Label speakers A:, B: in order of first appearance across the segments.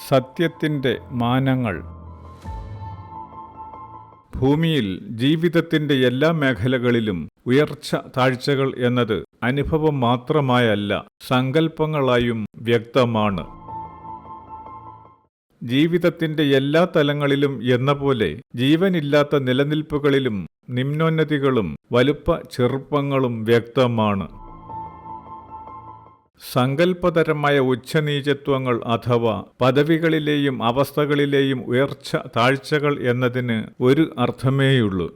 A: സത്യത്തിൻ്റെ മാനങ്ങൾ. ഭൂമിയിൽ ജീവിതത്തിൻ്റെ എല്ലാ മേഖലകളിലും ഉയർച്ച താഴ്ചകൾ എന്നത് അനുഭവം മാത്രമായല്ല, സങ്കല്പങ്ങളായും വ്യക്തമാണ്. ജീവിതത്തിൻ്റെ എല്ലാ തലങ്ങളിലും എന്നപോലെ ജീവനില്ലാത്ത നിലനിൽപ്പുകളിലും നിമ്നോന്നതികളും വലുപ്പ ചെറുപ്പങ്ങളും വ്യക്തമാണ്. സങ്കല്പതരമായ ഉച്ചനീചത്വങ്ങൾ അഥവാ പദവികളിലെയും അവസ്ഥകളിലെയും ഉയർച്ച താഴ്ചകൾ എന്നതിന് ഒരു അർത്ഥമേയുള്ളൂ.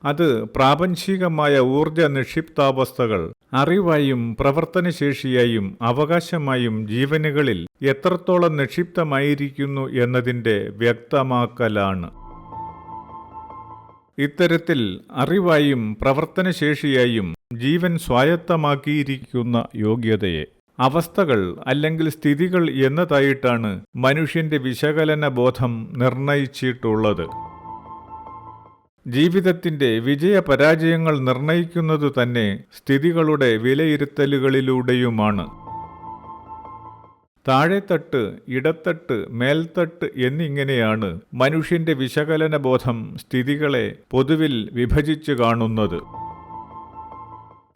A: അത് പ്രാപഞ്ചികമായ ഊർജ നിക്ഷിപ്താവസ്ഥകൾ അറിവായും പ്രവർത്തനശേഷിയായും അവകാശമായും ജീവനുകളിൽ എത്രത്തോളം നിക്ഷിപ്തമായിരിക്കുന്നു എന്നതിൻ്റെ വ്യക്തമാക്കലാണ്. ഇത്തരത്തിൽ അറിവായും പ്രവർത്തനശേഷിയായും ജീവൻ സ്വായത്തമാക്കിയിരിക്കുന്ന യോഗ്യതയെ അവസ്ഥകൾ അല്ലെങ്കിൽ സ്ഥിതികൾ എന്നതായിട്ടാണ് മനുഷ്യന്റെ വിശകലന ബോധം നിർണയിച്ചിട്ടുള്ളത്. ജീവിതത്തിന്റെ വിജയപരാജയങ്ങൾ നിർണയിക്കുന്നതു തന്നെ സ്ഥിതികളുടെ വിലയിരുത്തലുകളിലൂടെയുമാണ്. താഴെത്തട്ട്, ഇടത്തട്ട്, മേൽത്തട്ട് എന്നിങ്ങനെയാണ് മനുഷ്യന്റെ വിശകലന ബോധം സ്ഥിതികളെ പൊതുവിൽ വിഭജിച്ചു കാണുന്നത്.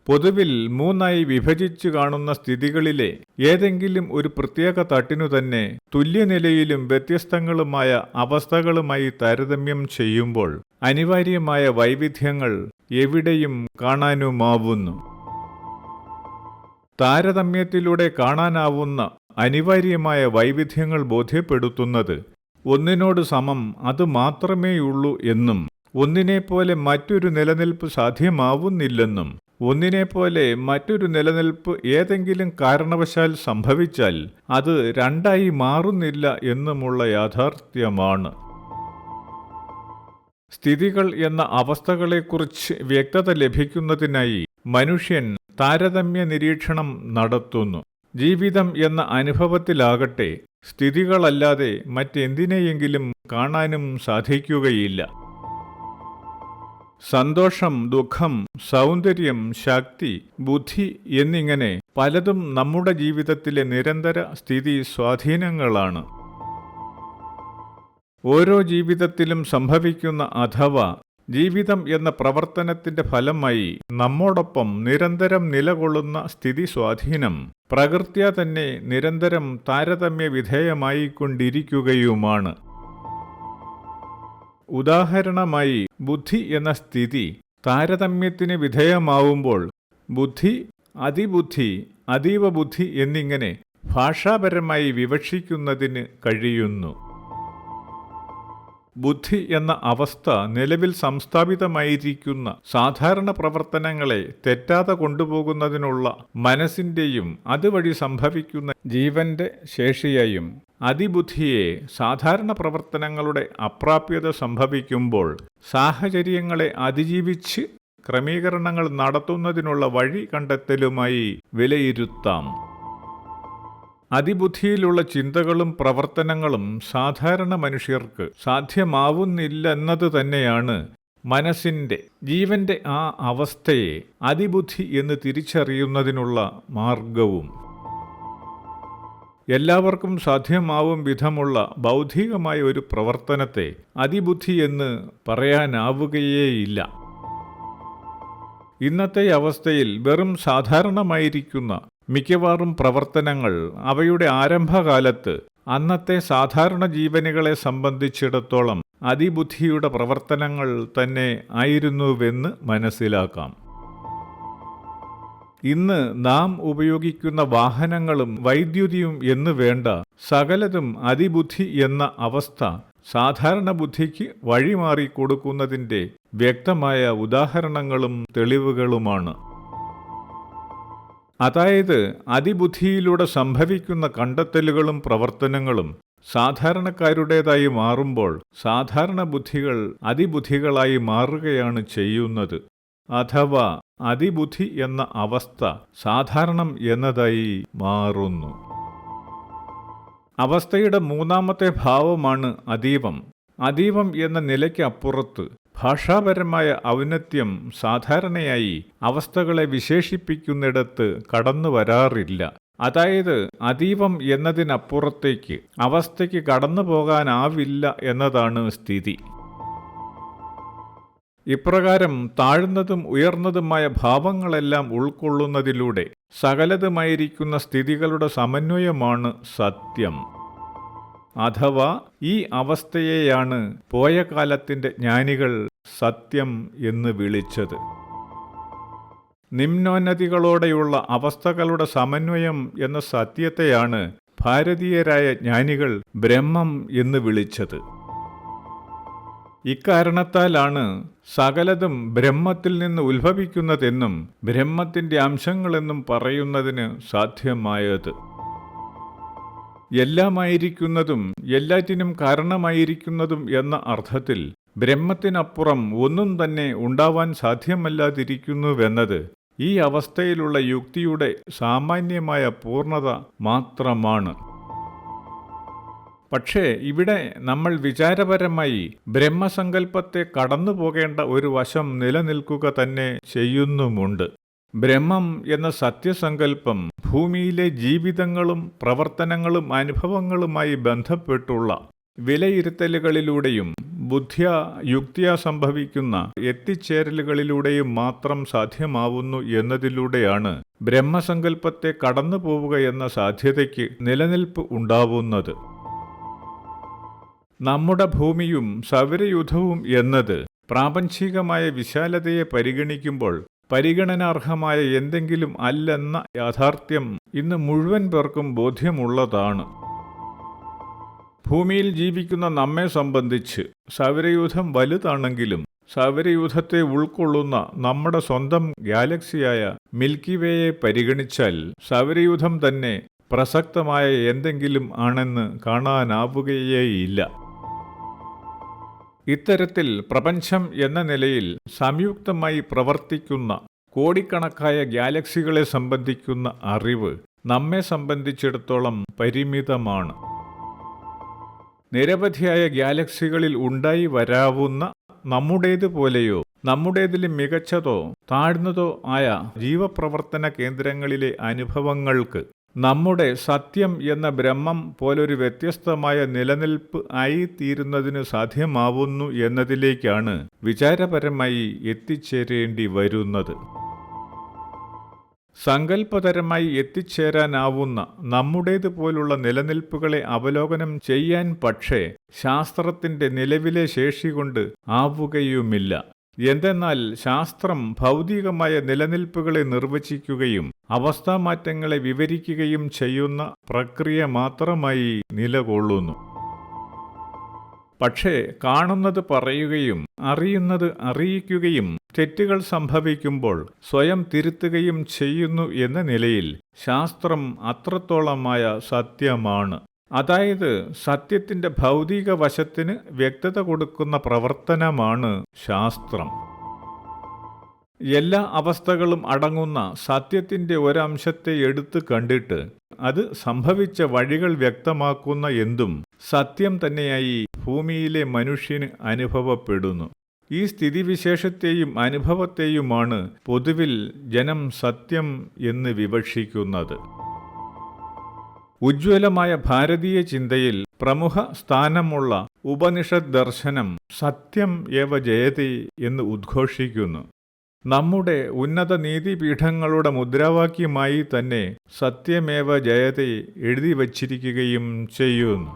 A: പൊതുവിൽ മൂന്നായി വിഭജിച്ചു കാണുന്ന സ്ഥിതികളിലെ ഏതെങ്കിലും ഒരു പ്രത്യേക തട്ടിനു തന്നെ തുല്യനിലയിലും വ്യത്യസ്തങ്ങളുമായ അവസ്ഥകളുമായി താരതമ്യം ചെയ്യുമ്പോൾ അനിവാര്യമായ വൈവിധ്യങ്ങൾ എവിടെയും കാണാനുമാവുന്നു. താരതമ്യത്തിലൂടെ കാണാനാവുന്ന അനിവാര്യമായ വൈവിധ്യങ്ങൾ ബോധ്യപ്പെടുത്തുന്നത് ഒന്നിനോട് സമം അത് മാത്രമേയുള്ളൂ എന്നും ഒന്നിനെപ്പോലെ മറ്റൊരു നിലനിൽപ്പ് സാധ്യമാവുന്നില്ലെന്നും ഒന്നിനെപ്പോലെ മറ്റൊരു നിലനിൽപ്പ് ഏതെങ്കിലും കാരണവശാൽ സംഭവിച്ചാൽ അത് രണ്ടായി മാറുന്നില്ല എന്നുമുള്ള യാഥാർത്ഥ്യമാണ്. സ്ഥിതികൾ എന്ന അവസ്ഥകളെക്കുറിച്ച് വ്യക്തത ലഭിക്കുന്നതിനായി മനുഷ്യൻ താരതമ്യ നിരീക്ഷണം നടത്തുന്നു. ജീവിതം എന്ന അനുഭവത്തിലാകട്ടെ സ്ഥിതികളല്ലാതെ മറ്റെന്തിനെയെങ്കിലും കാണാനും സാധിക്കുകയില്ല. സന്തോഷം, ദുഃഖം, സൗന്ദര്യം, ശക്തി, ബുദ്ധി എന്നിങ്ങനെ പലതും നമ്മുടെ ജീവിതത്തിലെ നിരന്തര സ്ഥിതി സ്വാധീനങ്ങളാണ്. ഓരോ ജീവിതത്തിലും സംഭവിക്കുന്ന അഥവാ ജീവിതം എന്ന പ്രവർത്തനത്തിന്റെ ഫലമായി നമ്മോടൊപ്പം നിരന്തരം നിലകൊള്ളുന്ന സ്ഥിതി സ്വാധീനം പ്രകൃത്യാ തന്നെ നിരന്തരം താരതമ്യ വിധേയമായിക്കൊണ്ടിരിക്കുകയുമാണ്. ഉദാഹരണമായി ബുദ്ധി എന്ന സ്ഥിതി താരതമ്യത്തിന് വിധേയമാവുമ്പോൾ ബുദ്ധി, അതിബുദ്ധി, അതീവ ബുദ്ധി എന്നിങ്ങനെ ഭാഷാപരമായി വിവക്ഷിക്കുന്നതിന് കഴിയുന്നു. ബുദ്ധി എന്ന അവസ്ഥ നിലവിൽ സംസ്ഥാപിതമായിരിക്കുന്ന സാധാരണ പ്രവർത്തനങ്ങളെ തെറ്റാതെ കൊണ്ടുപോകുന്നതിനുള്ള മനസ്സിൻ്റെയും അതുവഴി സംഭവിക്കുന്ന ജീവന്റെ ശേഷിയായും അതിബുദ്ധിയെ സാധാരണ പ്രവർത്തനങ്ങളുടെ അപ്രാപ്യത സംഭവിക്കുമ്പോൾ സാഹചര്യങ്ങളെ അതിജീവിച്ച് ക്രമീകരണങ്ങൾ നടത്തുന്നതിനുള്ള വഴി കണ്ടെത്തലുമായി വിലയിരുത്താം. അതിബുദ്ധിയിലുള്ള ചിന്തകളും പ്രവർത്തനങ്ങളും സാധാരണ മനുഷ്യർക്ക് സാധ്യമാവുന്നില്ലെന്നത് തന്നെയാണ് മനസ്സിൻ്റെ, ജീവന്റെ ആ അവസ്ഥയെ അതിബുദ്ധി എന്ന് തിരിച്ചറിയുന്നതിനുള്ള മാർഗവും. എല്ലാവർക്കും സാധ്യമാവും വിധമുള്ള ബൗദ്ധികമായ ഒരു പ്രവർത്തനത്തെ അതിബുദ്ധി എന്ന് പറയാനാവുകയേയില്ല. ഇന്നത്തെ അവസ്ഥയിൽ വെറും സാധാരണമായിരിക്കുന്ന മിക്കവാറും പ്രവർത്തനങ്ങൾ അവയുടെ ആരംഭകാലത്ത് അന്നത്തെ സാധാരണ ജീവനുകളെ സംബന്ധിച്ചിടത്തോളം അതിബുദ്ധിയുടെ പ്രവർത്തനങ്ങൾ തന്നെ ആയിരുന്നുവെന്ന് മനസ്സിലാക്കാം. ഇന്ന് നാം ഉപയോഗിക്കുന്ന വാഹനങ്ങളും വൈദ്യുതിയും എന്ന് വേണ്ട സകലതും അതിബുദ്ധി എന്ന അവസ്ഥ സാധാരണ ബുദ്ധിക്ക് വഴിമാറി കൊടുക്കുന്നതിൻ്റെ വ്യക്തമായ ഉദാഹരണങ്ങളും തെളിവുകളുമാണ്. അതായത് അതിബുദ്ധിയിലൂടെ സംഭവിക്കുന്ന കണ്ടെത്തലുകളും പ്രവർത്തനങ്ങളും സാധാരണക്കാരുടേതായി മാറുമ്പോൾ സാധാരണ ബുദ്ധികൾ അതിബുദ്ധികളായി മാറുകയാണ് ചെയ്യുന്നത്. അഥവാ അതിബുദ്ധി എന്ന അവസ്ഥ സാധാരണം എന്നതായി മാറുന്നു. അവസ്ഥയുടെ മൂന്നാമത്തെ ഭാവമാണ് അതീവം. അതീവം എന്ന നിലയ്ക്കപ്പുറത്ത് ഭാഷാപരമായ ഔന്നത്യം സാധാരണയായി അവസ്ഥകളെ വിശേഷിപ്പിക്കുന്നിടത്ത് കടന്നു വരാറില്ല. അതായത് അതീവം എന്നതിനപ്പുറത്തേക്ക് അവസ്ഥയ്ക്ക് കടന്നു പോകാനാവില്ല എന്നതാണ് സ്ഥിതി. ഇപ്രകാരം താഴ്ന്നതും ഉയർന്നതുമായ ഭാവങ്ങളെല്ലാം ഉൾക്കൊള്ളുന്നതിലൂടെ സകലതുമായിരിക്കുന്ന സ്ഥിതികളുടെ സമന്വയമാണ് സത്യം. അഥവാ ഈ അവസ്ഥയെയാണ് പോയ കാലത്തിൻ്റെ ജ്ഞാനികൾ സത്യം എന്ന് വിളിച്ചത്. നിമ്നോന്നതികളോടെയുള്ള അവസ്ഥകളുടെ സമന്വയം എന്ന സത്യത്തെയാണ് ഭാരതീയരായ ജ്ഞാനികൾ ബ്രഹ്മം എന്ന് വിളിച്ചത്. ഇക്കാരണത്താലാണ് സകലതും ബ്രഹ്മത്തിൽ നിന്ന് ഉത്ഭവിക്കുന്നതെന്നും ബ്രഹ്മത്തിൻ്റെ അംശങ്ങളെന്നും പറയുന്നതിന് സാധ്യമായത്. എല്ലാമായിരിക്കുന്നതും എല്ലാറ്റിനും കാരണമായിരിക്കുന്നതും എന്ന അർത്ഥത്തിൽ ബ്രഹ്മത്തിനപ്പുറം ഒന്നും തന്നെ ഉണ്ടാവാൻ സാധ്യമല്ലാതിരിക്കുന്നുവെന്നത് ഈ അവസ്ഥയിലുള്ള യുക്തിയുടെ സാമാന്യമായ പൂർണ്ണത മാത്രമാണ്. പക്ഷേ ഇവിടെ നമ്മൾ വിചാരപരമായി ബ്രഹ്മസങ്കല്പത്തെ കടന്നു പോകേണ്ട ഒരു വശം നിലനിൽക്കുക തന്നെ ചെയ്യുന്നുമുണ്ട്. ബ്രഹ്മം എന്ന സത്യസങ്കല്പം ഭൂമിയിലെ ജീവിതങ്ങളും പ്രവർത്തനങ്ങളും അനുഭവങ്ങളുമായി ബന്ധപ്പെട്ടുള്ള വിലയിരുത്തലുകളിലൂടെയും ബുദ്ധ്യാ യുക്തിയാ സംഭവിക്കുന്ന എത്തിച്ചേരലുകളിലൂടെയും മാത്രം സാധ്യമാവുന്നു എന്നതിലൂടെയാണ് ബ്രഹ്മസങ്കല്പത്തെ കടന്നു പോവുക എന്ന സാധ്യതയ്ക്ക് നിലനിൽപ്പ് ഉണ്ടാവുന്നത്. നമ്മുടെ ഭൂമിയും സൗരയൂഥവും എന്നത് പ്രാപഞ്ചികമായ വിശാലതയെ പരിഗണിക്കുമ്പോൾ പരിഗണനാർഹമായ എന്തെങ്കിലും അല്ലെന്ന യാഥാർത്ഥ്യം ഇന്ന് മുഴുവൻ പേർക്കും ബോധ്യമുള്ളതാണ്. ഭൂമിയിൽ ജീവിക്കുന്ന നമ്മെ സംബന്ധിച്ച് സൗരയൂഥം വലുതാണെങ്കിലും സൗരയൂഥത്തെ ഉൾക്കൊള്ളുന്ന നമ്മുടെ സ്വന്തം ഗാലക്സിയായ മിൽക്കി വേയെ പരിഗണിച്ചാൽ സൗരയൂഥം തന്നെ പ്രസക്തമായ എന്തെങ്കിലും ആണെന്ന് കാണാനാവുകയേയില്ല. ഇത്തരത്തിൽ പ്രപഞ്ചം എന്ന നിലയിൽ സംയുക്തമായി പ്രവർത്തിക്കുന്ന കോടിക്കണക്കായ ഗാലക്സികളെ സംബന്ധിക്കുന്ന അറിവ് നമ്മെ സംബന്ധിച്ചിടത്തോളം പരിമിതമാണ്. നിരവധിയായ ഗാലക്സികളിൽ ഉണ്ടായി വരാവുന്ന നമ്മുടേതുപോലെയോ നമ്മുടേതിലും മികച്ചതോ താഴ്ന്നതോ ആയ ജീവപ്രവർത്തന കേന്ദ്രങ്ങളിലെ അനുഭവങ്ങൾക്ക് നമ്മുടെ സത്യം എന്ന ബ്രഹ്മം പോലൊരു വ്യത്യസ്തമായ നിലനിൽപ്പ് ആയിത്തീരുന്നതിന് സാധ്യമാവുന്നു എന്നതിലേക്കാണ് വിചാരപരമായി എത്തിച്ചേരേണ്ടി വരുന്നത്. സങ്കല്പതരമായി എത്തിച്ചേരാനാവുന്ന നമ്മുടേതുപോലുള്ള നിലനിൽപ്പുകളെ അവലോകനം ചെയ്യാൻ പക്ഷേ ശാസ്ത്രത്തിൻ്റെ നിലവിലെ ശേഷി കൊണ്ട് ആവുകയുമില്ല. എന്തെന്നാൽ ശാസ്ത്രം ഭൗതികമായ നിലനിൽപ്പുകളെ നിർവചിക്കുകയും അവസ്ഥാമാറ്റങ്ങളെ വിവരിക്കുകയും ചെയ്യുന്ന പ്രക്രിയ മാത്രമായി നിലകൊള്ളുന്നു. പക്ഷേ കാണുന്നത് പറയുകയും അറിയുന്നത് അറിയിക്കുകയും തെറ്റുകൾ സംഭവിക്കുമ്പോൾ സ്വയം തിരുത്തുകയും ചെയ്യുന്നു എന്ന നിലയിൽ ശാസ്ത്രം അത്രത്തോളമായ സത്യമാണ്. അതായത് സത്യത്തിൻ്റെ ഭൗതിക വശത്തിന് വ്യക്തത കൊടുക്കുന്ന പ്രവർത്തനമാണ് ശാസ്ത്രം. എല്ലാ അവസ്ഥകളും അടങ്ങുന്ന സത്യത്തിൻ്റെ ഒരംശത്തെ എടുത്തു കണ്ടിട്ട് അത് സംഭവിച്ച വഴികൾ വ്യക്തമാക്കുന്ന എന്തും സത്യം തന്നെയായി ഭൂമിയിലെ മനുഷ്യന് അനുഭവപ്പെടുന്നു. ഈ സ്ഥിതിവിശേഷത്തെയും അനുഭവത്തെയുമാണ് പൊതുവിൽ ജനം സത്യം എന്ന് വിവക്ഷിക്കുന്നത്. ഉജ്ജ്വലമായ ഭാരതീയ ചിന്തയിൽ പ്രമുഖ സ്ഥാനമുള്ള ഉപനിഷത് ദർശനം സത്യം ഏവ ജയതി എന്ന് ഉദ്ഘോഷിക്കുന്നു. നമ്മുടെ ഉന്നത നീതിപീഠങ്ങളുടെ മുദ്രാവാക്യമായി തന്നെ സത്യമേവ ജയതി എഴുതി വച്ചിരിക്കുകയും ചെയ്യുന്നു.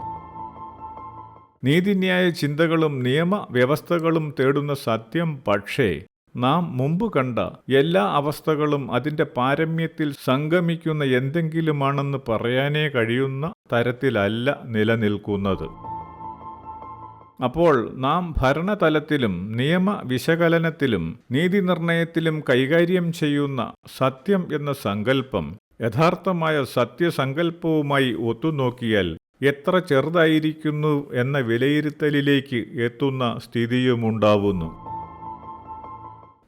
A: നീതിന്യായ ചിന്തകളും നിയമവ്യവസ്ഥകളും തേടുന്ന സത്യം പക്ഷേ നാം മുമ്പ് കണ്ട എല്ലാ അവസ്ഥകളും അതിൻ്റെ പാരമ്യത്തിൽ സംഗമിക്കുന്ന എന്തെങ്കിലുമാണെന്ന് പറയാനേ കഴിയുന്ന തരത്തിലല്ല നിലനിൽക്കുന്നത്. അപ്പോൾ നാം ഭരണതലത്തിലും നിയമവിശകലനത്തിലും നീതിനിർണയത്തിലും കൈകാര്യം ചെയ്യുന്ന സത്യം എന്ന സങ്കല്പം യഥാർത്ഥമായ സത്യസങ്കല്പവുമായി ഒത്തുനോക്കിയാൽ എത്ര ചെറുതായിരിക്കുന്നു എന്ന വിലയിരുത്തലിലേക്ക് എത്തുന്ന സ്ഥിതിയുമുണ്ടാവുന്നു.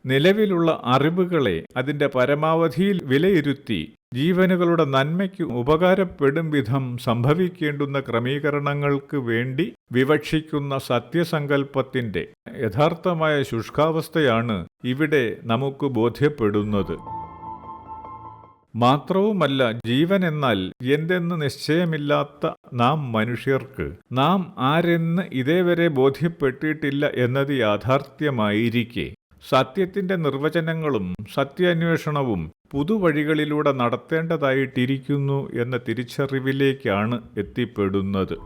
A: നിലവിലുള്ള അറിവുകളെ അതിൻ്റെ പരമാവധിയിൽ വിലയിരുത്തി ജീവനുകളുടെ നന്മയ്ക്ക് ഉപകാരപ്പെടും വിധം സംഭവിക്കേണ്ടുന്ന ക്രമീകരണങ്ങൾക്ക് വേണ്ടി വിവക്ഷിക്കുന്ന സത്യസങ്കല്പത്തിൻ്റെ യഥാർത്ഥമായ ശുഷ്കാവസ്ഥയാണ് ഇവിടെ നമുക്ക് ബോധ്യപ്പെടുന്നത്. മാത്രവുമല്ല, ജീവൻ എന്നാൽ എന്തെന്ന് നിശ്ചയമില്ലാത്ത നാം മനുഷ്യർക്ക് നാം ആരെന്ന് ഇതേവരെ ബോധ്യപ്പെട്ടിട്ടില്ല എന്നത് യാഥാർത്ഥ്യമായിരിക്കെ സത്യത്തിന്റെ നിർവചനങ്ങളും സത്യാന്വേഷണവും പുതുവഴികളിലൂടെ നടത്തേണ്ടതായിട്ടിരിക്കുന്നു എന്ന തിരിച്ചറിവിലേക്കാണ് എത്തിപ്പെടുന്നത്.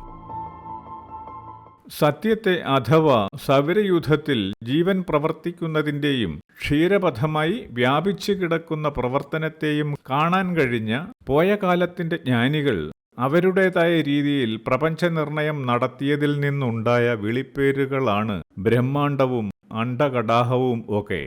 A: സത്യത്തെ അഥവാ സൗരയൂഥത്തിൽ ജീവൻ പ്രവർത്തിക്കുന്നതിൻ്റെയും ക്ഷീരപഥമായി വ്യാപിച്ചു കിടക്കുന്ന പ്രവർത്തനത്തെയും കാണാൻ കഴിഞ്ഞ പോയ കാലത്തിന്റെ ജ്ഞാനികൾ അവരുടേതായ രീതിയിൽ പ്രപഞ്ചനിർണയം നടത്തിയതിൽ നിന്നുണ്ടായ വിളിപ്പേരുകളാണ് ബ്രഹ്മാണ്ടവും അണ്ഡകടാഹവും ഒക്കെ.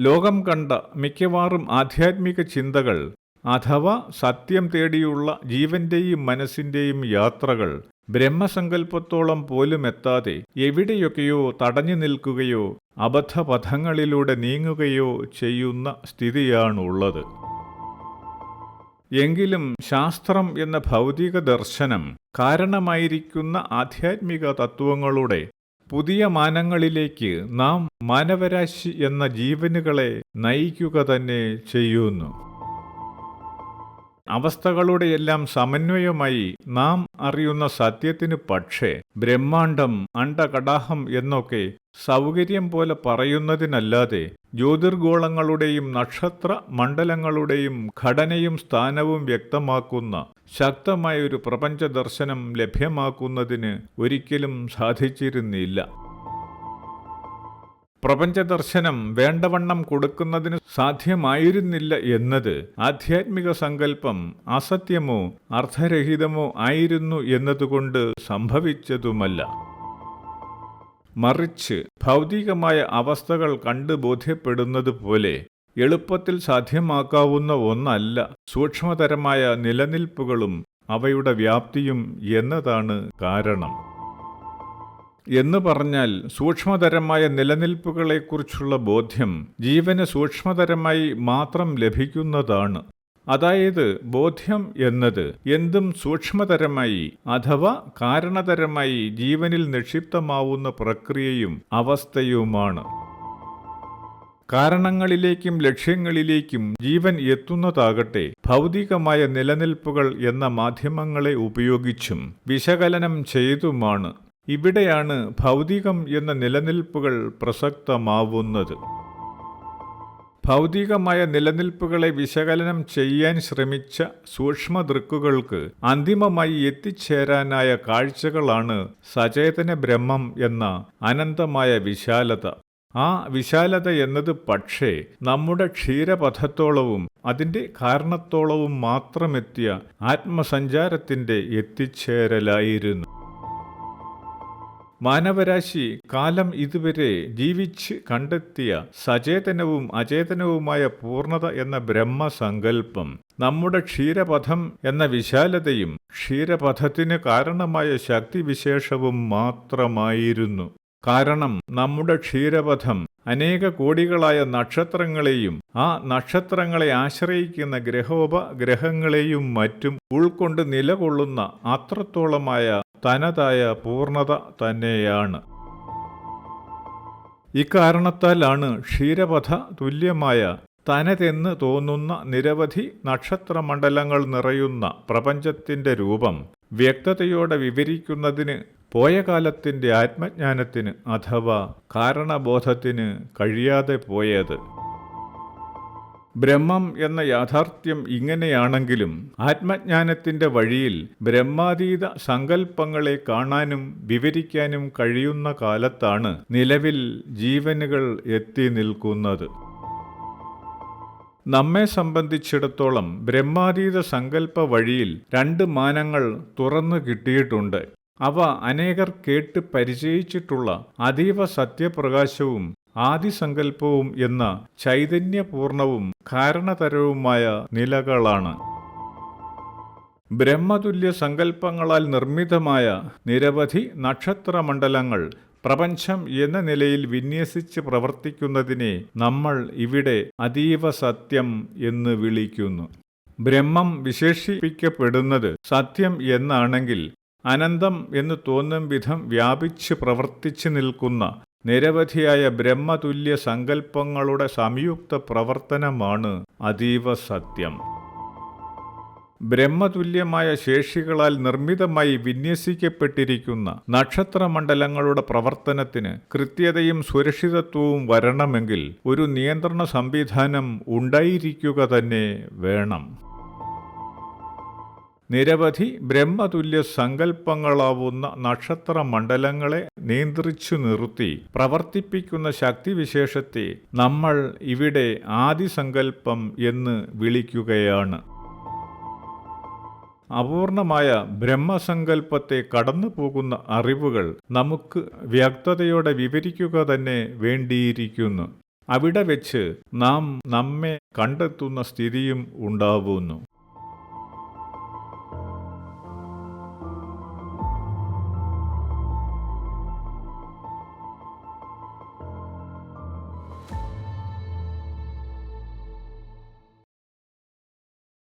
A: ലോകം കണ്ട മിക്കവാറും ആധ്യാത്മിക ചിന്തകൾ അഥവാ സത്യം തേടിയുള്ള ജീവന്റെയും മനസ്സിന്റെയും യാത്രകൾ ബ്രഹ്മസങ്കല്പത്തോളം പോലും എത്താതെ എവിടെയൊക്കെയോ തടഞ്ഞു നിൽക്കുകയോ അബദ്ധപഥങ്ങളിലൂടെ നീങ്ങുകയോ ചെയ്യുന്ന സ്ഥിതിയാണുള്ളത്. എങ്കിലും ശാസ്ത്രം എന്ന ഭൗതിക ദർശനം കാരണമായിരിക്കുന്ന ആധ്യാത്മിക തത്വങ്ങളുടെ പുതിയ മാനങ്ങളിലേക്ക് നാം മാനവരാശി എന്ന ജീവനുകളെ നയിക്കുക തന്നെ ചെയ്യുന്നു. അവസ്ഥകളുടെയെല്ലാം സമന്വയമായി നാം അറിയുന്ന സത്യത്തിന് പക്ഷേ ബ്രഹ്മാണ്ടം, അണ്ഡകടാഹം എന്നൊക്കെ സൗകര്യം പോലെ പറയുന്നതിനല്ലാതെ ജ്യോതിർഗോളങ്ങളുടെയും നക്ഷത്ര മണ്ഡലങ്ങളുടെയും ഘടനയും സ്ഥാനവും വ്യക്തമാക്കുന്ന ശക്തമായൊരു പ്രപഞ്ച ദർശനം ലഭ്യമാക്കുന്നതിന് ഒരിക്കലും സാധിച്ചിരുന്നില്ല. പ്രപഞ്ചദർശനം വേണ്ടവണ്ണം കൊടുക്കുന്നതിന് സാധ്യമായിരുന്നില്ല എന്നത് ആധ്യാത്മിക സങ്കല്പം അസത്യമോ അർത്ഥരഹിതമോ ആയിരുന്നു എന്നതുകൊണ്ട് സംഭവിച്ചതുമല്ല. മറിച്ച് ഭൗതികമായ അവസ്ഥകൾ കണ്ട് ബോധ്യപ്പെടുന്നത് പോലെ എളുപ്പത്തിൽ സാധ്യമാക്കാവുന്ന ഒന്നല്ല സൂക്ഷ്മതരമായ നിലനിൽപ്പുകളും അവയുടെ വ്യാപ്തിയും എന്നതാണ് കാരണം. എന്ന് പറഞ്ഞാൽ സൂക്ഷ്മതരമായ നിലനിൽപ്പുകളെക്കുറിച്ചുള്ള ബോധ്യം ജീവന് സൂക്ഷ്മതരമായി മാത്രം ലഭിക്കുന്നതാണ്. അതായത് ബോധ്യം എന്നത് എന്തും സൂക്ഷ്മതരമായി അഥവാ കാരണതരമായി ജീവനിൽ നിക്ഷിപ്തമാവുന്ന പ്രക്രിയയും അവസ്ഥയുമാണ്. കാരണങ്ങളിലേക്കും ലക്ഷ്യങ്ങളിലേക്കും ജീവൻ എത്തുന്നതാകട്ടെ ഭൗതികമായ നിലനിൽപ്പുകൾ എന്ന മാധ്യമങ്ങളെ ഉപയോഗിച്ചും വിശകലനം ചെയ്തുമാണ്. ഇവിടെയാണ് ഭൗതികം എന്ന നിലനിൽപ്പുകൾ പ്രസക്തമാവുന്നത്. ഭൗതികമായ നിലനിൽപ്പുകളെ വിശകലനം ചെയ്യാൻ ശ്രമിച്ച സൂക്ഷ്മദൃക്കുകൾക്ക് അന്തിമമായി എത്തിച്ചേരാനായ കാഴ്ചകളാണ് സചേതന ബ്രഹ്മം എന്ന അനന്തമായ വിശാലത. ആ വിശാലത എന്നത് പക്ഷേ നമ്മുടെ ക്ഷീരപഥത്തോളവും അതിൻ്റെ കാരണത്തോളവും മാത്രമെത്തിയ ആത്മസഞ്ചാരത്തിൻ്റെ എത്തിച്ചേരലായിരുന്നു. മാനവരാശി കാലം ഇതുവരെ ജീവിച്ച് കണ്ടെത്തിയ സചേതനവും അചേതനവുമായ പൂർണ്ണത എന്ന ബ്രഹ്മസങ്കല്പം നമ്മുടെ ക്ഷീരപഥം എന്ന വിശാലതയും ക്ഷീരപഥത്തിന് കാരണമായ ശക്തിവിശേഷവും മാത്രമായിരുന്നു. കാരണം നമ്മുടെ ക്ഷീരപഥം അനേക കോടികളായ നക്ഷത്രങ്ങളെയും ആ നക്ഷത്രങ്ങളെ ആശ്രയിക്കുന്ന ഗ്രഹോപഗ്രഹങ്ങളെയും മറ്റും ഉൾക്കൊണ്ട് നിലകൊള്ളുന്ന അത്രത്തോളമായ തനതായ പൂർണ്ണത തന്നെയാണ്. ഇക്കാരണത്താലാണ് ക്ഷീരപഥ തുല്യമായ തനതെന്ന് തോന്നുന്ന നിരവധി നക്ഷത്രമണ്ഡലങ്ങൾ നിറയുന്ന പ്രപഞ്ചത്തിന്റെ രൂപം വ്യക്തതയോടെ വിവരിക്കുന്നതിന് പോയ കാലത്തിന്റെ ആത്മജ്ഞാനത്തിന് അഥവാ കാരണബോധത്തിന് കഴിയാതെ പോയത്. ബ്രഹ്മം എന്ന യാഥാർത്ഥ്യം ഇങ്ങനെയാണെങ്കിലും ആത്മജ്ഞാനത്തിന്റെ വഴിയിൽ ബ്രഹ്മാതീത സങ്കല്പങ്ങളെ കാണാനും വിവരിക്കാനും കഴിയുന്ന കാലത്താണ് നിലവിൽ ജീവനുകൾ എത്തി നിൽക്കുന്നത്. നമ്മെ സംബന്ധിച്ചിടത്തോളം ബ്രഹ്മാതീത സങ്കല്പ വഴിയിൽ 2 മാനങ്ങൾ തുറന്നു കിട്ടിയിട്ടുണ്ട്. അവ അനേകർ കേട്ട് പരിചയിച്ചിട്ടുള്ള അതീവ സത്യപ്രകാശവും ആദിസങ്കല്പവും എന്ന ചൈതന്യപൂർണവും കാരണതരവുമായ നിലകളാണ്. ബ്രഹ്മതുല്യ സങ്കല്പങ്ങളാൽ നിർമ്മിതമായ നിരവധി നക്ഷത്രമണ്ഡലങ്ങൾ പ്രപഞ്ചം എന്ന നിലയിൽ വിന്യസിച്ച് പ്രവർത്തിക്കുന്നതിനെ നമ്മൾ ഇവിടെ അതീവ സത്യം എന്ന് വിളിക്കുന്നു. ബ്രഹ്മം വിശേഷിപ്പിക്കപ്പെടുന്നത് സത്യം എന്നാണെങ്കിൽ അനന്തം എന്ന് തോന്നും വിധം വ്യാപിച്ച് പ്രവർത്തിച്ചു നിൽക്കുന്ന നിരവധിയായ ബ്രഹ്മതുല്യ സങ്കല്പങ്ങളുടെ സംയുക്ത പ്രവർത്തനമാണ് അതീവ സത്യം. ബ്രഹ്മതുല്യമായ ശേഷികളാൽ നിർമ്മിതമായി വിന്യസിക്കപ്പെട്ടിരിക്കുന്ന നക്ഷത്രമണ്ഡലങ്ങളുടെ പ്രവർത്തനത്തിന് കൃത്യതയും സുരക്ഷിതത്വവും വരണമെങ്കിൽ ഒരു നിയന്ത്രണ സംവിധാനം ഉണ്ടായിരിക്കുക തന്നെ വേണം. നിരവധി ബ്രഹ്മതുല്യ സങ്കല്പങ്ങളാവുന്ന നക്ഷത്രമണ്ഡലങ്ങളെ നിയന്ത്രിച്ചു നിർത്തി പ്രവർത്തിപ്പിക്കുന്ന ശക്തിവിശേഷത്തെ നമ്മൾ ഇവിടെ ആദിസങ്കല്പം എന്ന് വിളിക്കുകയാണ്. അപൂർണമായ ബ്രഹ്മസങ്കല്പത്തെ കടന്നു പോകുന്ന അറിവുകൾ നമുക്ക് വ്യക്തതയോടെ വിവരിക്കുക തന്നെ വേണ്ടിയിരിക്കുന്നു. അവിടെ വെച്ച് നാം നമ്മെ കണ്ടെത്തുന്ന സ്ഥിതിയും ഉണ്ടാവുന്നു.